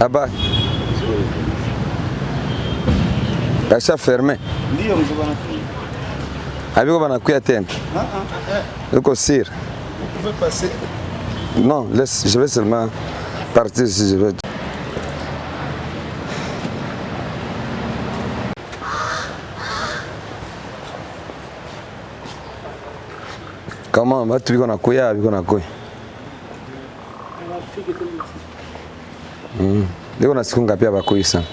Ah bah. Cacha fermé. Ndio mzee bana. Abiko banakuya tena. Uko sir. Vous pouvez passer. Non, laisse, je vais seulement partir si je veux. Comment va tu biko nakuya abiko nakuya. Ndio na siku ngapi abakuyi sana.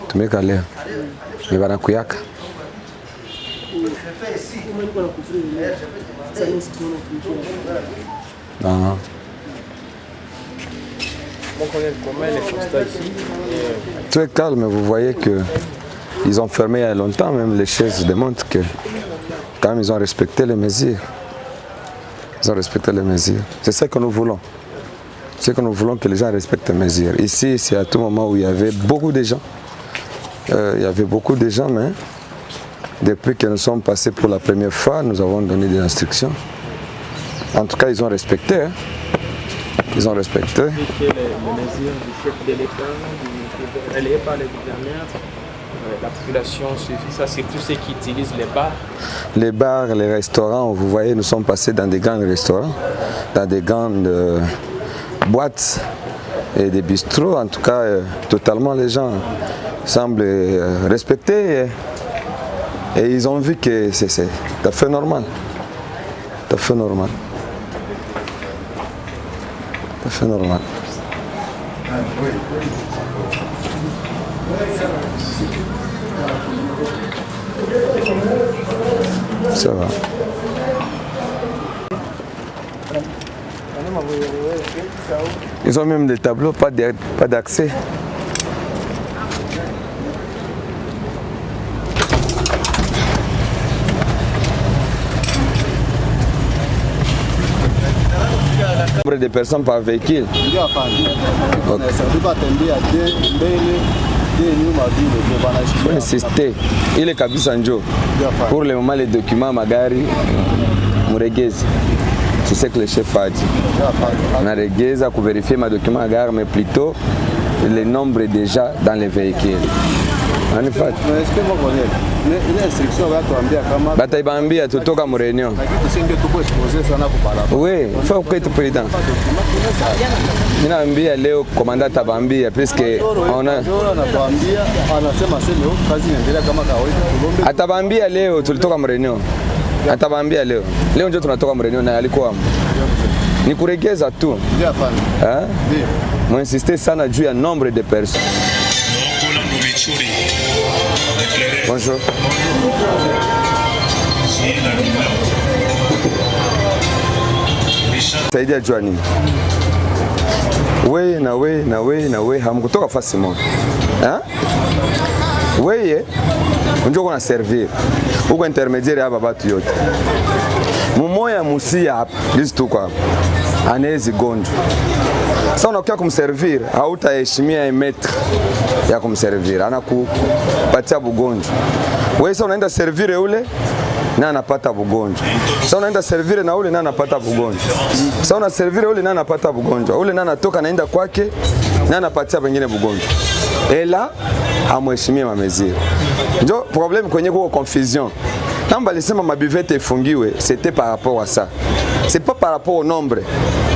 Tumeka leo. Ni banakuyaka. Très calme, vous voyez que ils ont fermé il y a longtemps, même les chaises démontrent que quand même ils ont respecté les mesures. Ils ont respecté les mesures. C'est ça que nous voulons. C'est que nous voulons que les gens respectent les mesures. Ici, c'est à tout moment où il y avait beaucoup de gens. Il y avait beaucoup de gens, mais depuis que nous sommes passés pour la première fois, nous avons donné des instructions. En tout cas, ils ont respecté. Hein. Ils ont respecté. Les mesures du chef de l'État, relayées par les gouverneurs, la population suffit. Ça, c'est tous ceux qui utilisent les bars. Les bars, les restaurants, vous voyez, nous sommes passés dans des grands restaurants, dans des grandes boîtes et des bistrots. En tout cas, totalement les gens semblent respecter et ils ont vu que c'est tout à fait normal. Tout à fait normal. Tout à fait normal. Ça va. Ils ont même des tableaux, pas d'accès. Nombre de personnes par véhicule. Il faut insister. Il est Kabisanjo. Pour le moment, les documents Magari, Mouregezi. C'est ce que le chef a dit. On a regardé pour vérifier mes documents Magari, mais plutôt le nombre déjà dans les véhicules. En effet. Bataille Bambia, tu toka mu réunion. Oui, il faut que tu président. Ninaambia leo commandant Tabambia puisque on a Atabambia leo tulitoka mu réunion. Atabambia leo. Leo ndio tunatoka mu réunion na alikuwa. Ni kuregeza tu. Hein? Moi insister sana juu ya nombre de personnes. Bonjour. Saidia Joani. We na we hamkutoka fasi moja. Hein? Weye unjo kuna servir. Uko intermediaire hapa batu yote. Mumoya musia hapa, hizi tuko hapa. Anezi gonjwa. Sasa unakuja kumservir, hautaheshimia metre ya kumservir. Anakupatia bugonjwa. Wewe sasa unaenda servir ule na anapata bugonjwa. Sasa unaenda servir na ule na anapata bugonjwa. Sasa una servir ule na anapata bugonjwa. Ule na anatoka naenda kwake na anapatia wengine bugonjwa. Ela hamheshimia mamezira. Ndio problème kwenye kwa confusion. Kamba alisema mabuvette ifungiwe, c'était par rapport à ça. C'est pas par rapport au nombre.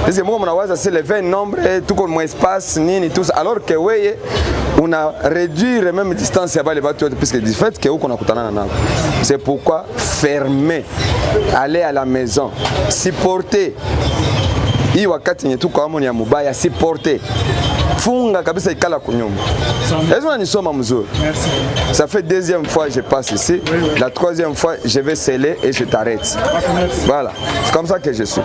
Parce que moi mnawaza c'est le 20 nombre tout comme mon espace nini tout ça alors que weye on a réduit la même distance ya bale batu parce que du fait que uko nakutana nako. C'est pourquoi fermer, aller à la maison, supporter. Hii wakati nye tuko amoni ya mubaya supporter. Funga kabisa ikala kunyumba. Est-ce que nisoma mzuri? Merci. Ça fait deuxième fois que je passe ici. Oui, oui. La troisième fois, je vais sceller et je t'arrête. Voilà. C'est comme ça que je suis.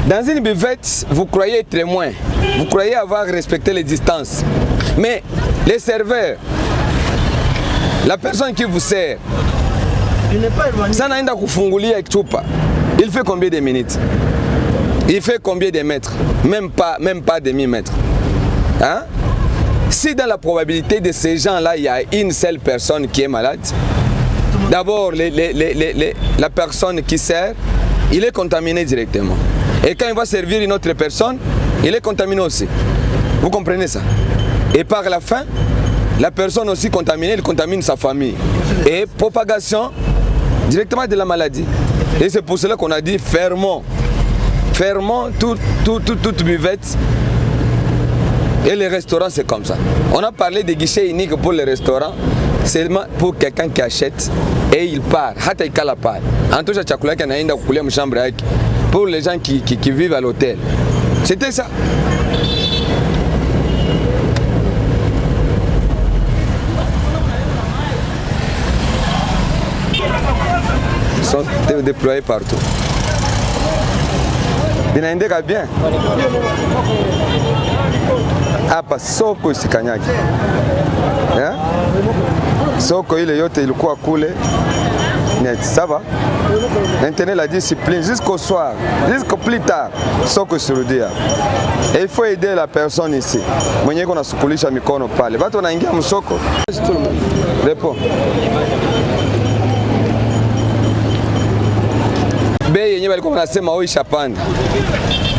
Dans une buvette, vous croyez être témoin, vous croyez avoir respecté les distances. Mais les serveurs, la personne qui vous sert, Ça naenda kufungulia chupa. Il fait combien de minutes? Il fait combien de mètres? Même pas demi-mètre. Hein? Si dans la probabilité de ces gens-là, il y a une seule personne qui est malade, d'abord, la personne qui sert, il est contaminé directement. Et quand il va servir une autre personne, il est contaminé aussi. Vous comprenez ça? Et par la fin, la personne aussi contaminée, elle contamine sa famille. Et propagation directement de la maladie. Et c'est pour cela qu'on a dit fermons toute buvette. Et les restaurants, c'est comme ça. On a parlé des guichets uniques pour les restaurants, seulement pour quelqu'un qui achète et il part. Hata ikala part. En tout cas, chakula qui anaenda kukulia mshamba yake. Pour les gens qui vivent à l'hôtel. C'était ça. Ils sont déployés partout. Binaendeka bien. Hapa soko isikanyaki. Yeah? Soko ile yote ilikuwa kule. Net, ça va? Maintenez la discipline jusqu'au soir, jusqu'au plus tard. Soko surudia. Et il faut aider la personne ici. Mwenye kuna sukulisha mikono pale. Watu wanaingia msoko. Repo. Bei yenyewe walikuwa wanasema oi chapanda.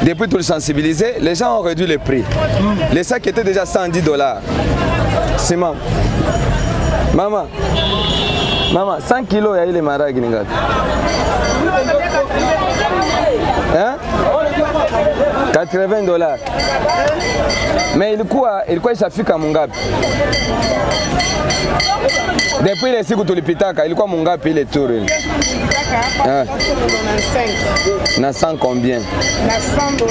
Depuis tout le sensibiliser, les gens ont réduit le prix. Les sacs étaient déjà $110. C'est maman. Maman, 100 kilos ya ile maragi ni ngapi? Hein? $80. Mais ilikuwa ishafika mungapi? Depuis ile siku tulipitaka ilikuwa mungapi ile tour ile? Na 100 combien? Na $100,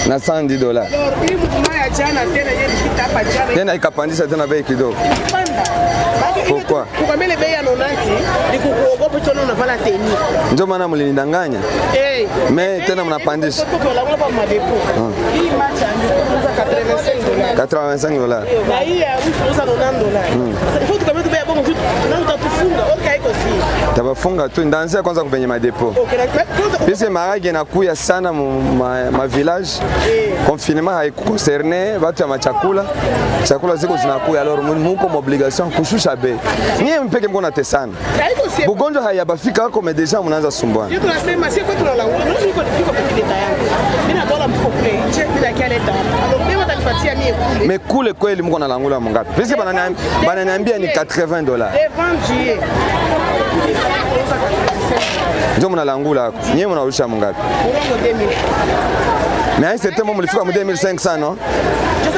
na 110. Na $110. Alors, hii mkuma ya jana tena yeye ilipita hapa jana. Tena ikapandisha tena bei kidogo. Pourquoi? Kwa ile bei ya 90 ni kukuogopa tena unavala teni. Ndio maana mlinidanganya. Mais tena mnapandisha. Hii matcha ni $85. Na hii ya $90. Il faut tukamete bei ya bongo vitu. Na utatufunga, okay iko si. Tabafunga tu ndanzia kwanza kupenye madepo. Pisi maragi inakuya sana ma village. Confinement haikuconcerne watu ya machakula. Chakula ziko zinakuya alors muko obligation kushusha bei. Nyie mpeke mko natesana. Bugonjwa hayabafika wako mais déjà mnaanza sumbwana. Ndio tunasema sio kwa tunalangula. Ndio niko kwa yangu. Mimi na dola mko kule. Check bila kialeta. Alors mimi watanipatia mie kule. Mais kule kweli mko nalangula mungapi? Pisi bananiambia ni $80. Juillet. Ndio mnalangula hako. Nyie mnarusha mungapi? Murongo 2000. Mais c'était moi mlifika mu 2500 non?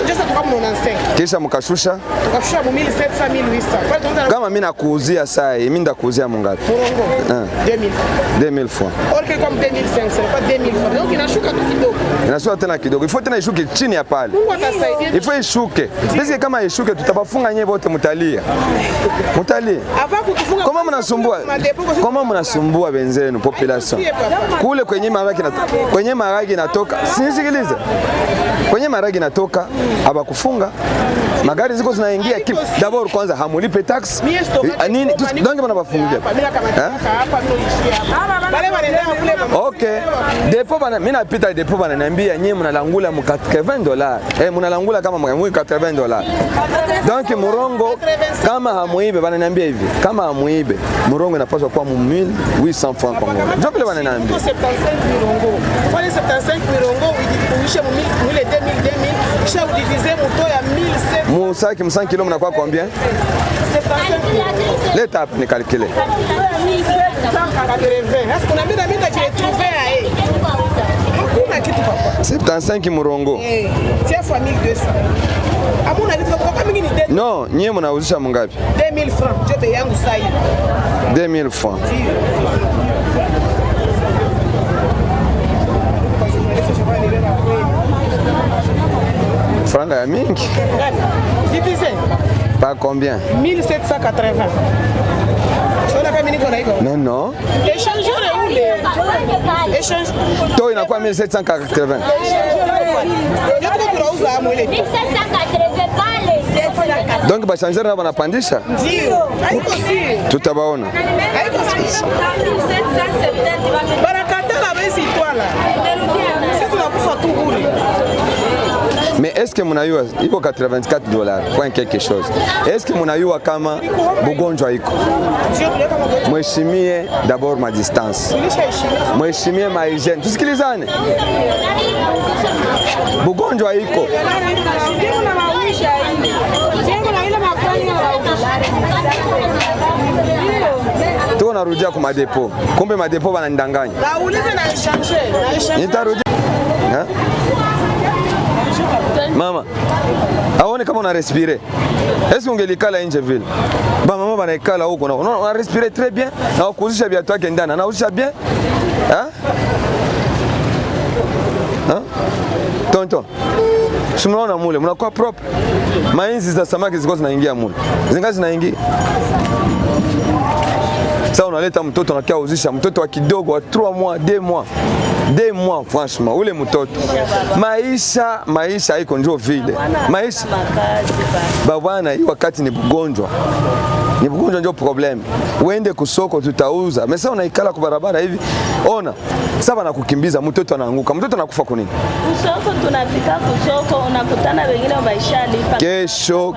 Just tukamu 95. Kisha mkashusha? Tukashusha mu 1700 1800. Kama mimi nakuuzia saa hii, mimi ndakuuzia mungapi? Murongo 2000 francs. Orke comme 2500, c'est pas 2000 francs. Donc inashuka tu kidogo. Inashuka tena kidogo. Ifo tena ishuke chini ya pale. Mungu atasaidia. Ifo ishuke. Basi kama ishuke tutabafunga nyewe wote mtalia. Mtalia. Avant kutufunga. Kama mnasumbua. Kama mnasumbua wenzenu population. Kule kwenye maragi natoka. Sikiliza. Kwenye maragi natoka abakufunga. Magari ziko zinaingia d'abord kwanza hamulipe tax. Nini? Donc mnabafungia. Okay. Depo bana mimi napita depo bana niambia nyinyi mnalangula mu $80. Mnalangula kama mu $80. Donc murongo kama hamuibe bana niambia hivi. Kama hamuibe murongo inapaswa kuwa mu 1800 francs congolais. Ndio vile bana niambia. 75 mirongo. Kwa 75 mirongo uishe mu 2000 kisha udiviser muto ya 1700. Mu sac 100 kg mnakuwa combien? 75. L'étape ni calculer. 75 murongo. Tiens fois 1200. Amuna kitu kwa kama ngini deni. Non, nyie mnauzisha mungapi? 2000 francs. Jobe yangu sai. 2000 francs. Franga ya mingi. Divisé. Par combien? 1780. Non, non. Échangeur est où les échange? Toi, il y a quoi 1780? 1780 pas les Donc bashangere na banapandisha? Ndio. Haiko si. Tutabaona. Haiko si. Barakatala basi twala. Sisi tunakufa tu bure. Mais est-ce que mnayua iko $84 point quelque chose? Est-ce que mnayua kama bugonjwa iko? Mheshimie d'abord ma distance. Mheshimie ma hygiene. Tusikilizane. Bugonjwa iko. Tuko narudia kwa madepo. Kumbe madepo wananidanganya. Naulize na échanger. Nitarudia. Mama, aone kama una respirer. Est-ce ungelikala nje vile? Ba mama banaikala huko na una respirer très bien. Na ukuzisha viatu yake ndani. Na uzisha bien? Hein? Hein? Tonton. Tunaona mule, mnakuwa propre. Mainzi za samaki ziko zinaingia mule. Zingazi zinaingia. Sasa unaleta mtoto anakia uzisha mtoto wa kidogo wa 3 mois, 2 mois. 2 mois franchement, ule mtoto. Maisha iko njoo vile. Maisha. Bwana, hii wakati ni bugonjwa. Ni bugonjwa ndio problem. Uende kusoko tutauza. Mesa unaikala kwa barabara hivi. Ona. Sasa wanakukimbiza mtoto anaanguka. Mtoto anakufa kwa nini? Kusoko tunafika kusoko unakutana wengine waishalipa.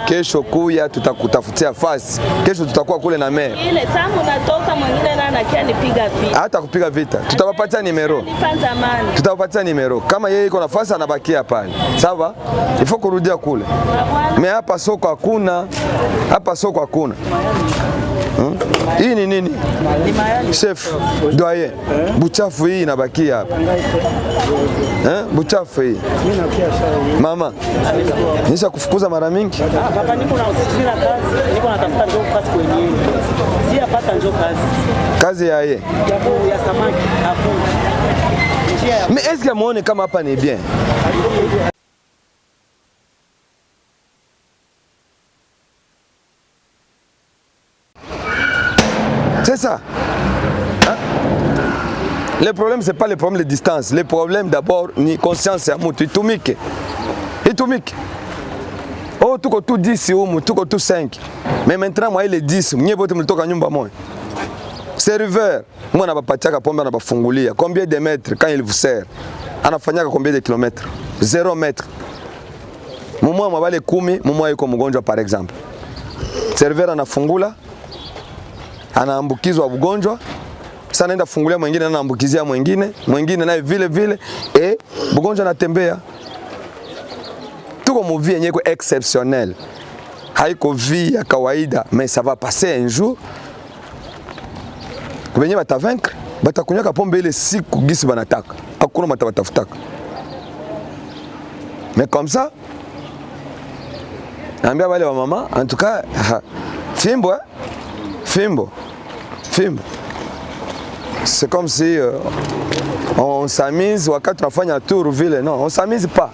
Kesho kuya tutakutafutia fasi. Kesho tutakuwa kule na mère. Ile tangu natoka mwingine na anakia nipiga vita. Hata kupiga vita. Tutawapatia nimero. Tutawapatia nimero. Kama yeye iko nafasi anabakia pale. Sawa? Ifo kurudia kule. Me hapa soko hakuna. Hapa soko hakuna. Hii ni nini? Chef, doyen. Buchafu hii inabakia hapa. Buchafu hii. Mama, nisha kufukuza mara mingi? Papa niko na usitira kazi, niko natafuta njoo kazi kwenyewe. Si apata njoo kazi. Kazi ya yeye. Ya samaki hakuna. Mais est-ce que muone kama hapa ni bien? C'est ça. Hein? Le problème, ce n'est pas le problème de distance. Le problème, d'abord, ni conscience ya mutu. Itumike. Oh, tuko tu 10 humu, tuko tu 5. Mais maintenant, moi, il est 10. Mwenye bote mlitoka nyumba moja. Serveur, moi, napapatiaka pombe anapafungulia. Combien de mètres quand il vous sert? Anafanyaka combien de kilomètres? 0 mètre. Mumwa mabale 10, mumwa yuko mgonjwa par exemple. Serveur anafungula. Anaambukizwa ugonjwa. Sasa anaenda fungulia mwingine na anaambukizia mwingine naye vile ugonjwa anatembea. Tuko movie yenye iko exceptionnel. Haiko vie ya kawaida, mais ça va passer un jour. Kubenye batavaincre, batakunyaka pombe ile siku gisi banataka. Hakuna batabatafutaka. Mais comme ça, naambia wale wa mama, en tout cas, Fimbo. C'est comme si on s'amuse wakati tunafanya tour vile. Non, on s'amuse pas.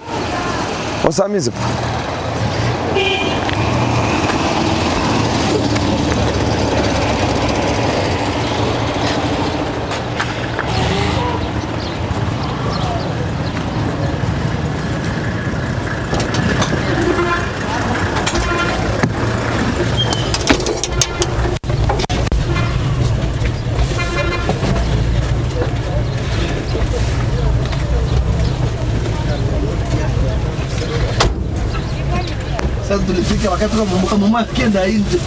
Sasa tulifika wakati mama akienda nje.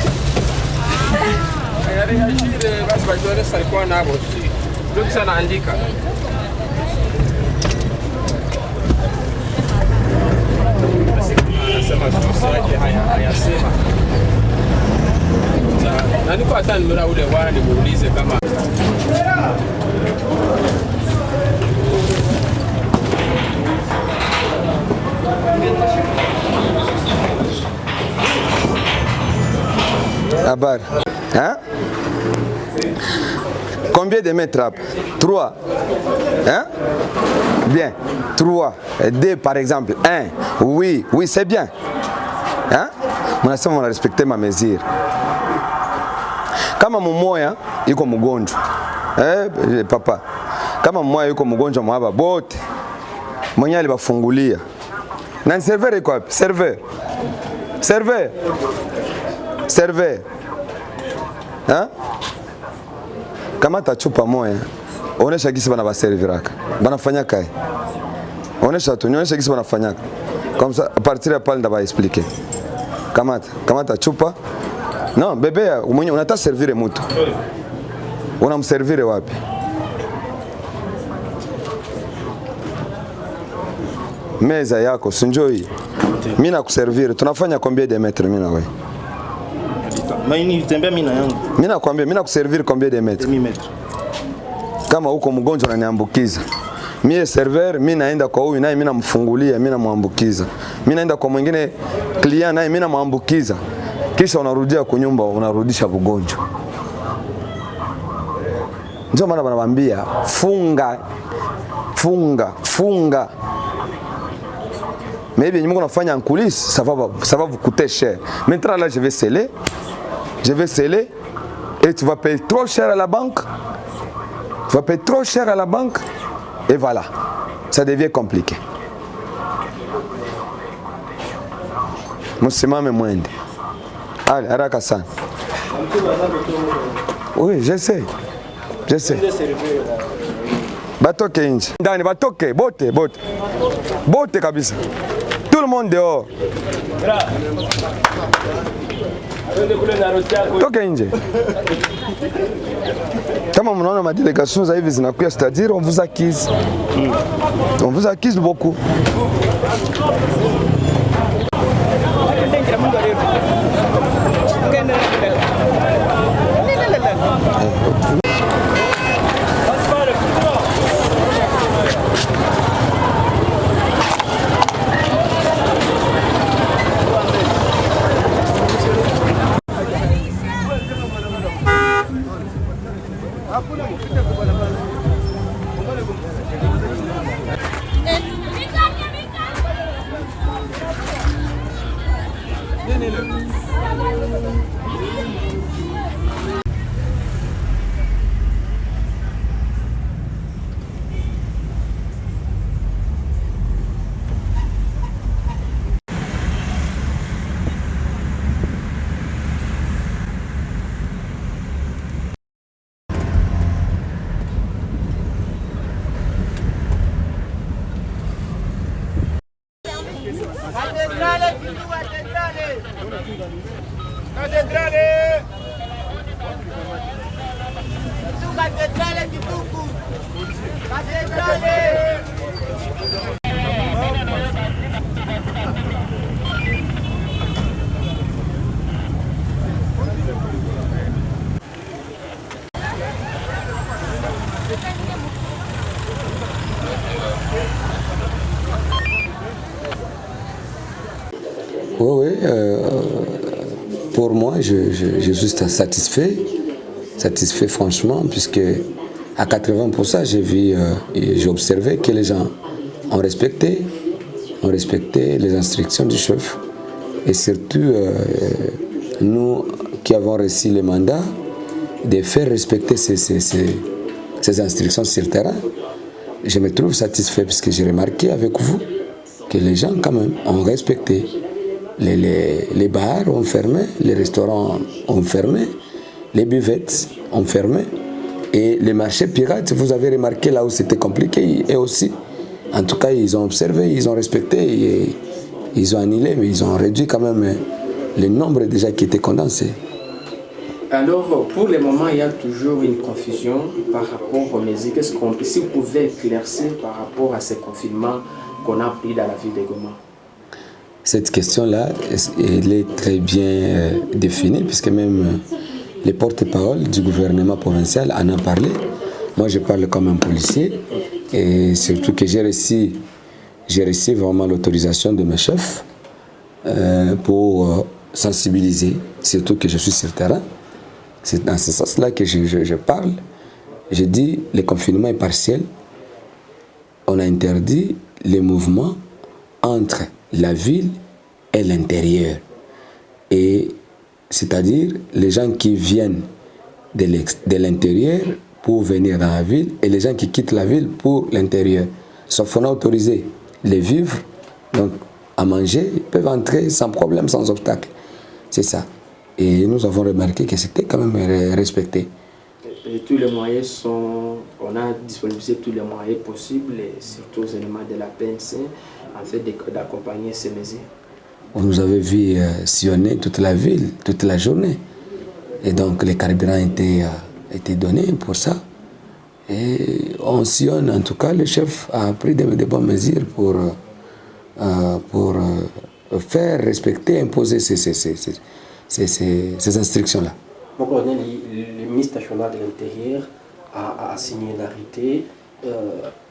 Basi bajole salikuwa nabo. Ndio sana andika. Anasema sisi yake hayasema. Na niko hata nimera ule wana nimuulize kama Habari. Hein? Combien de mètres? 3. Hein? Bien. 3. 2 par exemple. 1. Oui, c'est bien. Hein? Mnasema mna respecter ma mesure. Kama mmoja yuko mgonjwa. Papa. Kama mmoja yuko mgonjwa mwaba bote. Mwenye alibafungulia. Na serveur iko wapi? Serveur. Serveur. Hein? Kamata chupa moya. Onesha gisi bana baserviraka. Banafanya kai. Onesha tu, onesha gisi banafanyaka. Comme ça, à partir de pale ndaba expliquer. Kamata chupa. Non, bébé, mwenye unata servire mtu. Unamservire wapi? Meza yako, sinjoi. Mimi nakuservire. Tunafanya combien de mètres mimi na wewe? Maini tembea mimi na yangu. Mimi nakwambia, mimi nakuservire combien de mètres? 1000 mètres. Kama uko mgonjwa unaniambukiza. Mimi server, mimi naenda kwa huyu naye mimi namfungulia, mimi namuambukiza. Mimi naenda kwa mwingine client naye mimi namuambukiza. Kisha unarudia kwa nyumba unarudisha ugonjwa. Ndio maana wanawaambia funga. Maybe Mungu anafanya en coulisses, ça va vous coûter cher. Maintenant là je vais sceller et tu vas payer trop cher à la banque. Tu vas payer trop cher à la banque et voilà. Ça devient compliqué. Musimame mwende. Allez, haraka sana. Oui, je sais. Batoke nje. Ndani batoke, bote kabisa. Tout le monde dehors. Toke nje. Kama mnaona madélégation za hivi zinakuja, c'est-à-dire on vous accuse. On vous accuse beaucoup. Oui, pour moi, je suis satisfait franchement, puisque à 80%, j'ai observé que les gens ont respecté les instructions du chef. Et surtout, nous qui avons reçu le mandat, de faire respecter ces instructions sur le terrain. Je me trouve satisfait parce que j'ai remarqué avec vous que les gens quand même ont respecté. Les bars ont fermé, les restaurants ont fermé, les buvettes ont fermé. Et les marchés pirates, vous avez remarqué là où c'était compliqué, et aussi, en tout cas, ils ont observé, ils ont respecté, et ils ont annulé, mais ils ont réduit quand même le nombre déjà qui était condensé. Alors, pour le moment, il y a toujours une confusion par rapport aux mesures. Si vous pouvez éclaircir par rapport à ces confinements qu'on a pris dans la ville de Goma? Cette question-là, elle est très bien définie, puisque même les porte-parole du gouvernement provincial en ont parlé. Moi, je parle comme un policier, et surtout que j'ai reçu vraiment l'autorisation de mes chefs pour sensibiliser, surtout que je suis sur le terrain. C'est dans ce sens-là que je parle. Je dis le confinement est partiel. On a interdit les mouvements entre la ville et l'intérieur. Et c'est-à-dire les gens qui viennent de l'intérieur pour venir dans la ville et les gens qui quittent la ville pour l'intérieur. Sauf qu'on a autorisé les vivres, donc à manger, ils peuvent entrer sans problème, sans obstacle. C'est ça. Et nous avons remarqué que c'était quand même respecté. Et tous les moyens sont, on a disponibilisé tous les moyens possibles, et surtout aux éléments de la PNC, en fait d'accompagner ces mesures. Vous avez vu sillonner toute la ville, toute la journée. Et donc les carburants étaient donnés pour ça. Et on sillonne, en tout cas, le chef a pris de bonnes mesures pour faire respecter, imposer ces instructions-là. Mon colonel, le ministre national de l'Intérieur a signé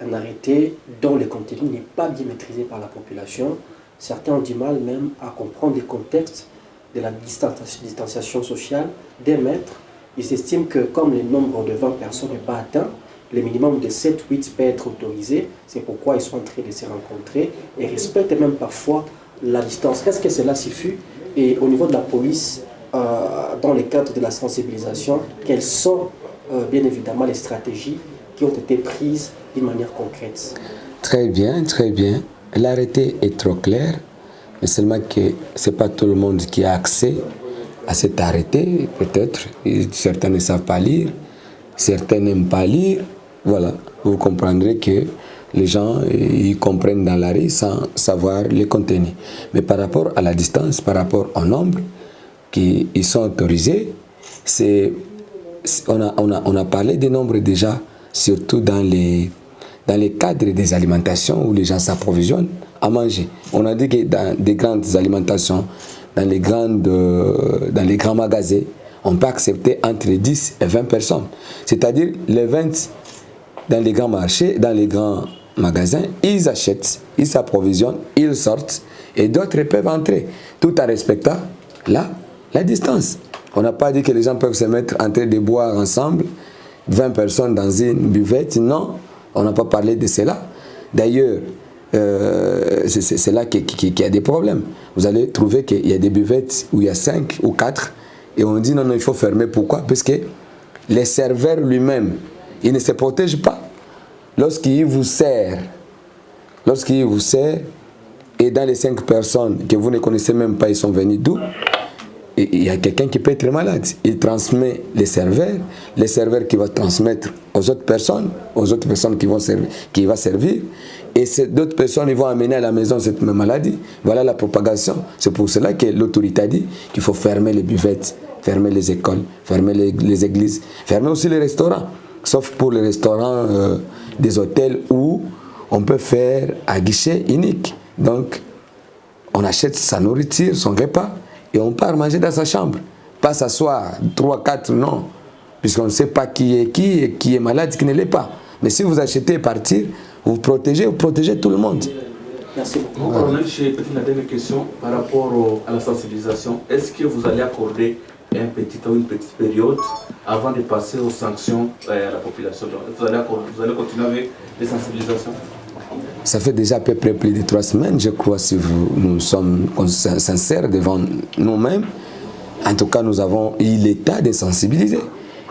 un arrêté dont le contenu n'est pas bien maîtrisé par la population. Certains ont du mal même à comprendre le contexte de la distanciation sociale des mètres. Ils estiment que comme le nombre de 20 personnes n'est pas atteint, le minimum de 7-8 peut être autorisé. C'est pourquoi ils sont en train de se rencontrer et respectent même parfois la distance. Est-ce que cela suffit? Et au niveau de la police, dans le cadre de la sensibilisation, quelles sont bien évidemment les stratégies qui ont été prises d'une manière concrète? Très bien, très bien. L'arrêté est trop clair, mais seulement que ce n'est pas tout le monde qui a accès à cet arrêté, peut-être. Certains ne savent pas lire, certains n'aiment pas lire. Voilà, vous comprendrez que les gens ils comprennent dans l'arrêt sans savoir les contenu. Mais par rapport à la distance, par rapport au nombre qui sont autorisés, on a parlé des nombres déjà, surtout dans les cadres des alimentations où les gens s'approvisionnent à manger. On a dit que dans des grandes alimentations, dans les grands magasins, on peut accepter entre 10 et 20 personnes. C'est-à-dire les 20 dans les grands marchés, dans les grands magasins, ils achètent, ils s'approvisionnent, ils sortent et d'autres peuvent entrer tout en respectant la distance. On n'a pas dit que les gens peuvent se mettre en train de boire ensemble, 20 personnes dans une buvette, non. On n'a pas parlé de cela. D'ailleurs, c'est là qu'il y a des problèmes. Vous allez trouver qu'il y a des buvettes où il y a 5 ou 4 et on dit non, il faut fermer. Pourquoi? Parce que les serveurs lui-même, ils ne se protègent pas. Lorsqu'il vous sert, et dans les 5 personnes que vous ne connaissez même pas, ils sont venus d'où? Il y a quelqu'un qui peut être malade. Il transmet les serveurs qui vont transmettre aux autres personnes qui vont servir, et ces d'autres personnes ils vont amener à la maison cette même maladie. Voilà la propagation. C'est pour cela que l'autorité a dit qu'il faut fermer les buvettes, fermer les écoles, fermer les églises, fermer aussi les restaurants, sauf pour les restaurants des hôtels où on peut faire à guichet unique. Donc, on achète sa nourriture, son repas, et on part manger dans sa chambre. Pas s'asseoir, 3, 4, non. Puisqu'on ne sait pas qui est malade, qui ne l'est pas. Mais si vous achetez et partir, vous protégez tout le monde. Merci beaucoup. Mon colonel, j'ai peut-être la dernière question par rapport à la sensibilisation. Est-ce que vous allez accorder une petite période avant de passer aux sanctions à la population? Vous allez continuer avec les sensibilisations? Ça fait déjà à peu près plus de 3 semaines, je crois, si nous sommes sincères devant nous-mêmes. En tout cas, nous avons eu l'état de sensibiliser.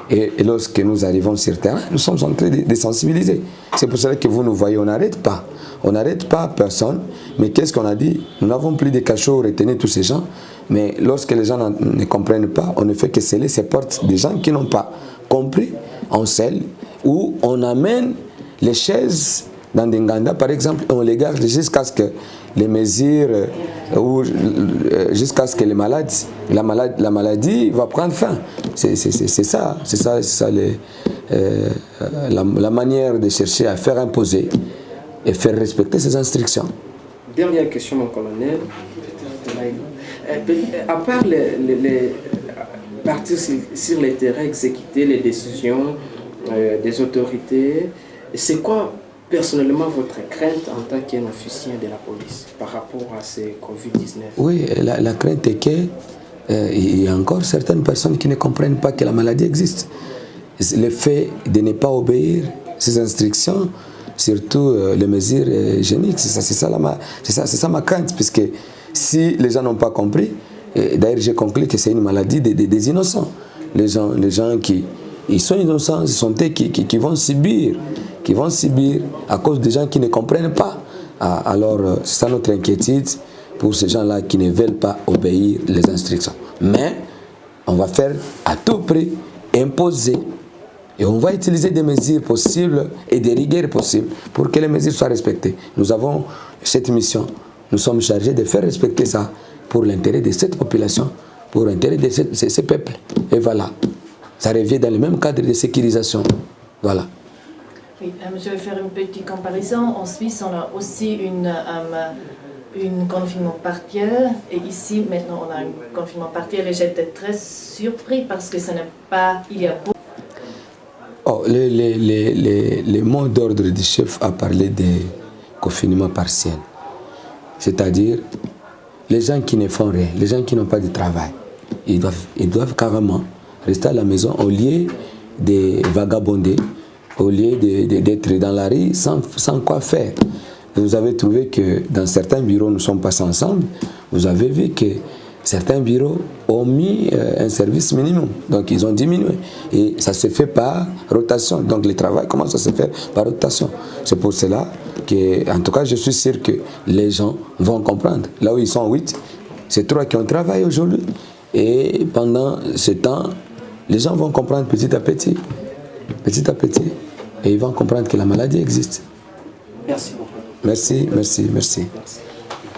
Et lorsque nous arrivons sur le terrain, nous sommes en train de sensibiliser. C'est pour cela que vous nous voyez, on n'arrête pas. On n'arrête pas personne. Mais qu'est-ce qu'on a dit? Nous n'avons plus de cachots retenir tous ces gens. Mais lorsque les gens ne comprennent pas, on ne fait que sceller ces portes des gens qui n'ont pas compris. On scelle ou on amène les chaises dans des Nganda, par exemple, on les garde jusqu'à ce que les mesures, jusqu'à ce que la maladie va prendre fin. C'est ça la manière de chercher à faire imposer et faire respecter ces instructions. Dernière question, mon colonel. À part partir sur les terrains, exécuter les décisions des autorités, c'est quoi personnellement votre crainte en tant qu'officier de la police par rapport à ces Covid-19? Oui, la crainte est qu'il y a encore certaines personnes qui ne comprennent pas que la maladie existe. Le fait de ne pas obéir ces instructions, surtout les mesures hygiéniques, c'est ça ma crainte, puisque si les gens n'ont pas compris, d'ailleurs j'ai conclu que c'est une maladie des innocents. Les gens qui sont innocents, ils sont qui vont subir à cause des gens qui ne comprennent pas. Alors c'est ça notre inquiétude. pour ces gens-là qui ne veulent pas obéir les instructions. Mais on va faire à tout prix imposer et on va utiliser des mesures possibles et des rigueurs possibles pour que les mesures soient respectées. Nous avons cette mission, nous sommes chargés de faire respecter ça pour l'intérêt de cette population, pour l'intérêt de ces peuples. Et voilà, ça revient dans le même cadre de sécurisation. Voilà. Oui, je vais faire une petite comparaison. En Suisse, on a aussi une confinement partiel. Et ici, maintenant, on a un confinement partiel. Et j'étais très surpris parce que ce n'est pas... Il y a beaucoup... Oh, le mot d'ordre du chef a parlé de confinement partiel. C'est-à-dire, les gens qui ne font rien, les gens qui n'ont pas de travail, ils doivent carrément rester à la maison au lieu de vagabonder, au lieu d'être dans la rue sans quoi faire. Vous avez trouvé que dans certains bureaux, nous sommes passés ensemble, vous avez vu que certains bureaux ont mis un service minimum, donc ils ont diminué. Et ça se fait par rotation, donc le travail commence à se faire par rotation. C'est pour cela que, en tout cas, je suis sûr que les gens vont comprendre. Là où ils sont 8, c'est 3 qui ont travaillé aujourd'hui. Et pendant ce temps, les gens vont comprendre petit à petit, et ils vont comprendre que la maladie existe. Merci beaucoup. Merci.